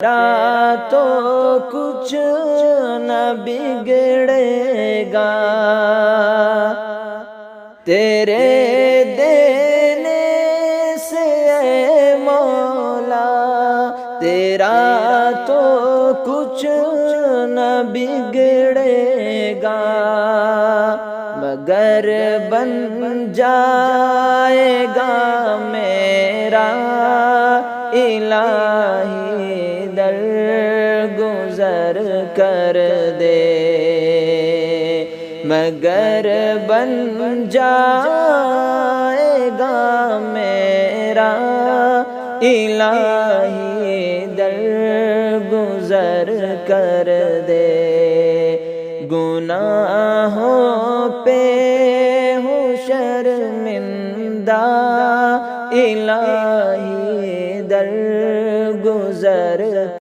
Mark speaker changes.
Speaker 1: تیرا تو کچھ نہ بگڑے گا، تیرے دینے سے اے مولا، تیرا تو کچھ نہ بگڑے گا، مگر بن جائے گا میرا الہی در گزر کر دے، مگر بن جائے گا میرا الہی در گزر کر دے، گناہوں پہ ہوں شرمندہ الہی